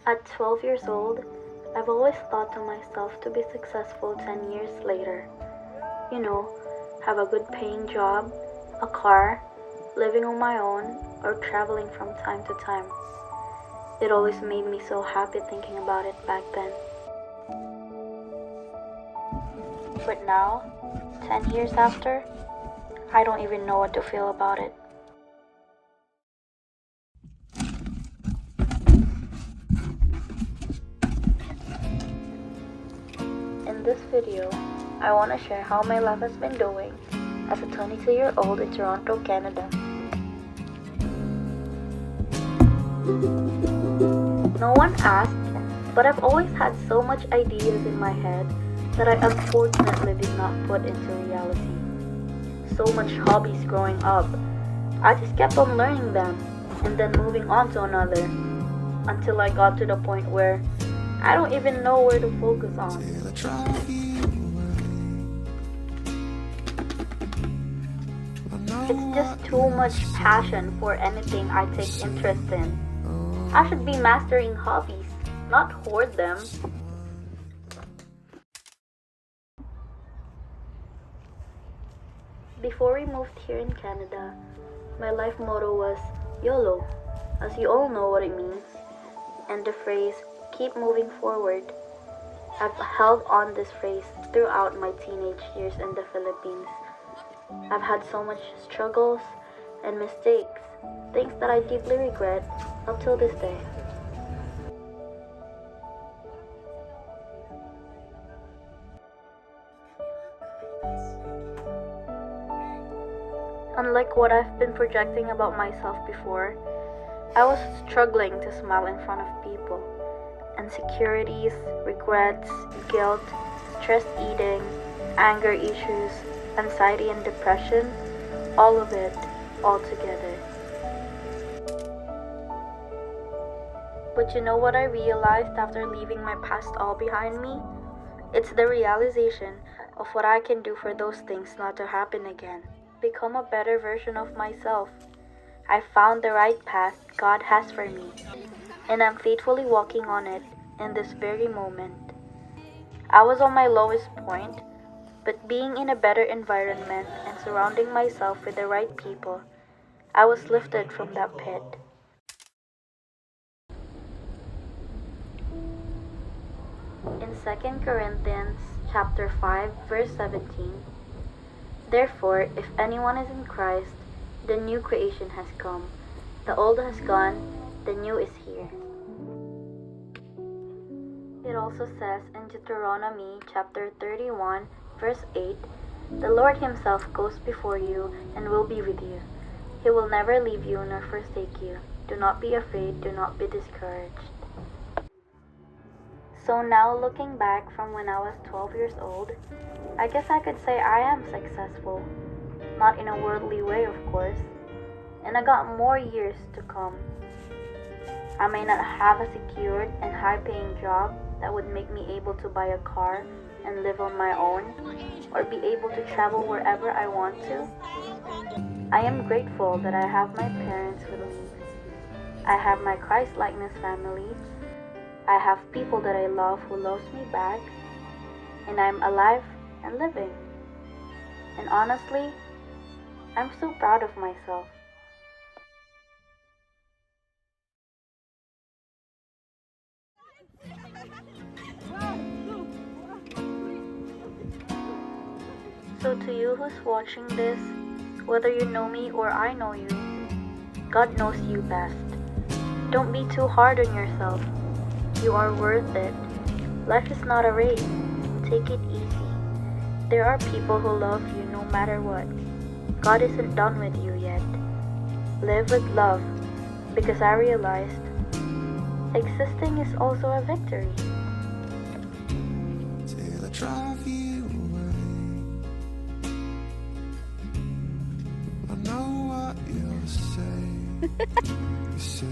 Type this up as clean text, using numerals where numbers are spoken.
At 12 years old, I've always thought to myself to be successful 10 years later. You know, have a good paying job, a car, living on my own, or traveling from time to time. It always made me so happy thinking about it back then. But now, 10 years after, I don't even know what to feel about it. In this video, I want to share how my life has been doing as a 22-year-old in Toronto, Canada. No one asked, but I've always had so much ideas in my head that I unfortunately did not put into reality. So much hobbies growing up. I just kept on learning them and then moving on to another until I got to the point where I don't even know where to focus on. It's just too much passion for anything I take interest in. I should be mastering hobbies, not hoard them. Before we moved here in Canada, my life motto was YOLO, as you all know what it means, and the phrase, keep moving forward. I've held on this phrase throughout my teenage years in the Philippines. I've had so much struggles and mistakes, things that I deeply regret up till this day. Unlike what I've been projecting about myself before, I was struggling to smile in front of people. Insecurities, regrets, guilt, stress eating, anger issues, anxiety and depression, all of it, all together. But you know what I realized after leaving my past all behind me? It's the realization of what I can do for those things not to happen again. Become a better version of myself. I found the right path God has for me, and I'm faithfully walking on it in this very moment. I was on my lowest point, but being in a better environment and surrounding myself with the right people, I was lifted from that pit. In 2 Corinthians chapter 5, verse 17, therefore, if anyone is in Christ, the new creation has come. The old has gone, the new is here. It also says in Deuteronomy chapter 31, verse 8, the Lord himself goes before you and will be with you. He will never leave you nor forsake you. Do not be afraid, do not be discouraged. So now looking back from when I was 12 years old, I guess I could say I am successful. Not in a worldly way, of course. And I got more years to come. I may not have a secured and high-paying job that would make me able to buy a car and live on my own, or be able to travel wherever I want to. I am grateful that I have my parents with me. I have my Christ-likeness family. I have people that I love who loves me back, and I'm alive and living. And honestly, I'm so proud of myself. So to you who's watching this, whether you know me or I know you, God knows you best. Don't be too hard on yourself. You are worth it. Life is not a race. Take it easy. There are people who love you no matter what. God isn't done with you yet. Live with love, because I realized existing is also a victory. Till I drive you away, I know what you'll say. You say